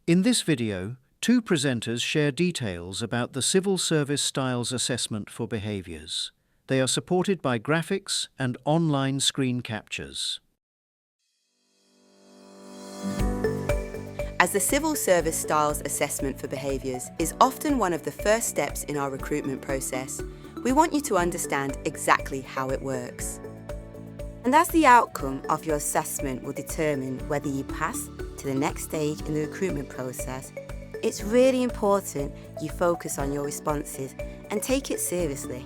In this video, two presenters share details about the Civil Service Styles Assessment for Behaviours. They are supported by graphics and online screen captures. As the Civil Service Styles Assessment for Behaviours is often one of the first steps in our recruitment process, we want you to understand exactly how it works. And as the outcome of your assessment will determine whether you pass to the next stage in the recruitment process, it's really important you focus on your responses and take it seriously.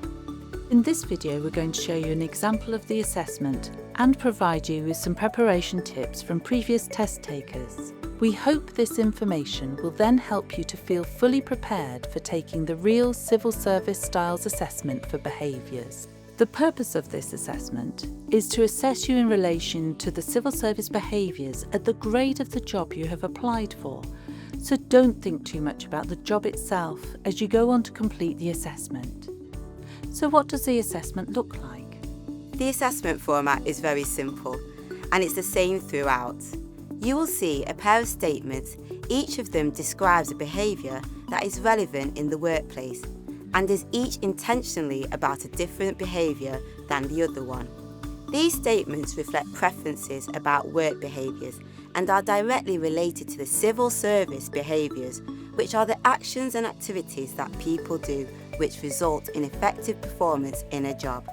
In this video, we're going to show you an example of the assessment and provide you with some preparation tips from previous test takers. We hope this information will then help you to feel fully prepared for taking the real Civil Service Styles Assessment for Behaviours. The purpose of this assessment is to assess you in relation to the civil service behaviours at the grade of the job you have applied for, so don't think too much about the job itself as you go on to complete the assessment. So what does the assessment look like? The assessment format is very simple, and it's the same throughout. You will see a pair of statements, each of them describes a behaviour that is relevant in the workplace, and is each intentionally about a different behaviour than the other one. These statements reflect preferences about work behaviours and are directly related to the civil service behaviours, which are the actions and activities that people do which result in effective performance in a job.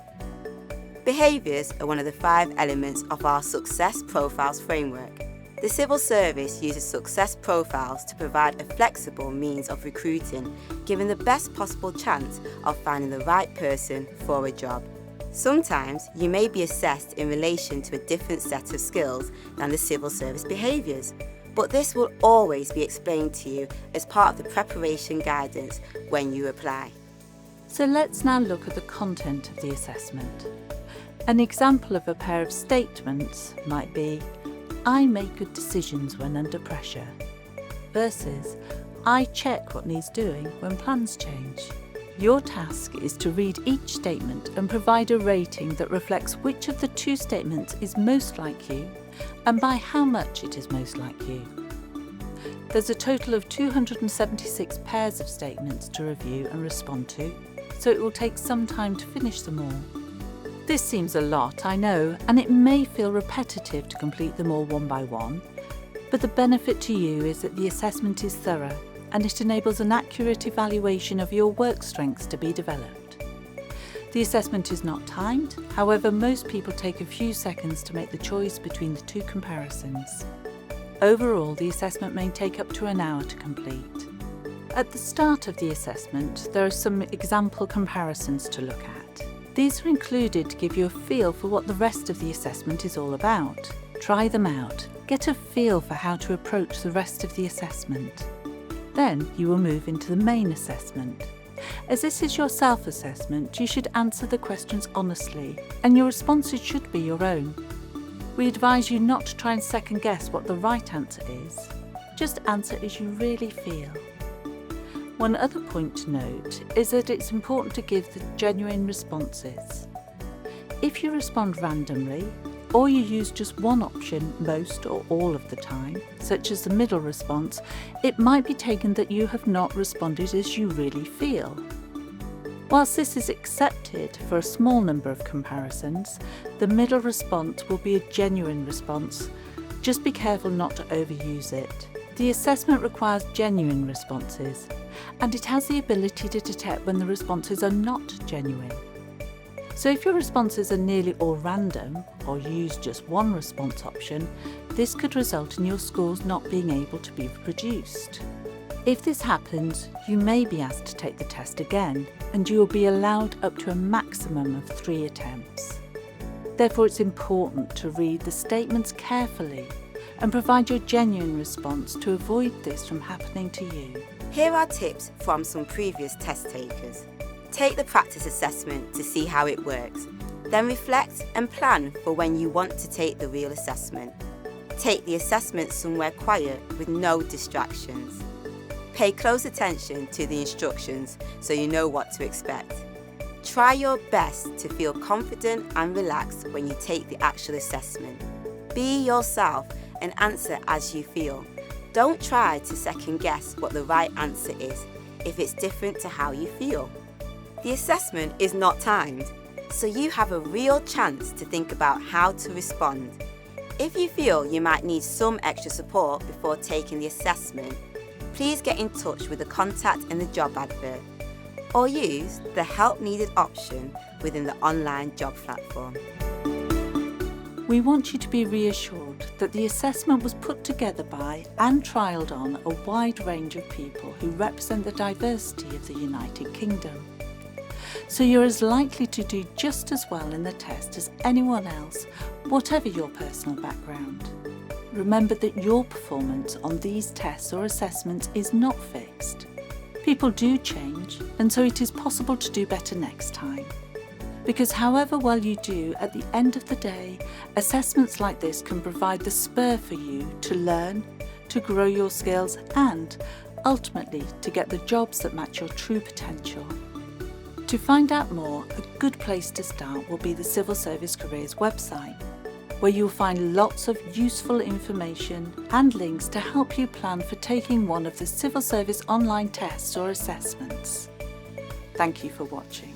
Behaviours are one of the 5 elements of our Success Profiles framework. The civil service uses success profiles to provide a flexible means of recruiting, giving the best possible chance of finding the right person for a job. Sometimes you may be assessed in relation to a different set of skills than the civil service behaviours, but this will always be explained to you as part of the preparation guidance when you apply. So let's now look at the content of the assessment. An example of a pair of statements might be, I make good decisions when under pressure, versus I check what needs doing when plans change. Your task is to read each statement and provide a rating that reflects which of the 2 statements is most like you and by how much it is most like you. There's a total of 276 pairs of statements to review and respond to, so it will take some time to finish them all. This seems a lot, I know, and it may feel repetitive to complete them all one by one, but the benefit to you is that the assessment is thorough and it enables an accurate evaluation of your work strengths to be developed. The assessment is not timed, however most people take a few seconds to make the choice between the 2 comparisons. Overall, the assessment may take up to an hour to complete. At the start of the assessment, there are some example comparisons to look at. These are included to give you a feel for what the rest of the assessment is all about. Try them out, get a feel for how to approach the rest of the assessment. Then you will move into the main assessment. As this is your self-assessment, you should answer the questions honestly, and your responses should be your own. We advise you not to try and second guess what the right answer is. Just answer as you really feel. One other point to note is that it's important to give the genuine responses. If you respond randomly, or you use just one option most or all of the time, such as the middle response, it might be taken that you have not responded as you really feel. Whilst this is accepted for a small number of comparisons, the middle response will be a genuine response. Just be careful not to overuse it. The assessment requires genuine responses, and it has the ability to detect when the responses are not genuine. So if your responses are nearly all random, or use just one response option, this could result in your scores not being able to be produced. If this happens, you may be asked to take the test again, and you will be allowed up to a maximum of 3 attempts. Therefore, it's important to read the statements carefully and provide your genuine response to avoid this from happening to you. Here are tips from some previous test takers. Take the practice assessment to see how it works. Then reflect and plan for when you want to take the real assessment. Take the assessment somewhere quiet with no distractions. Pay close attention to the instructions so you know what to expect. Try your best to feel confident and relaxed when you take the actual assessment. Be yourself and answer as you feel. Don't try to second guess what the right answer is if it's different to how you feel. The assessment is not timed, so you have a real chance to think about how to respond. If you feel you might need some extra support before taking the assessment, please get in touch with the contact in the job advert or use the Help Needed option within the online job platform. We want you to be reassured that the assessment was put together by and trialled on a wide range of people who represent the diversity of the United Kingdom. So you're as likely to do just as well in the test as anyone else, whatever your personal background. Remember that your performance on these tests or assessments is not fixed. People do change, and so it is possible to do better next time. Because however well you do, at the end of the day, assessments like this can provide the spur for you to learn, to grow your skills, and ultimately to get the jobs that match your true potential. To find out more, a good place to start will be the Civil Service Careers website, where you'll find lots of useful information and links to help you plan for taking one of the civil service online tests or assessments. Thank you for watching.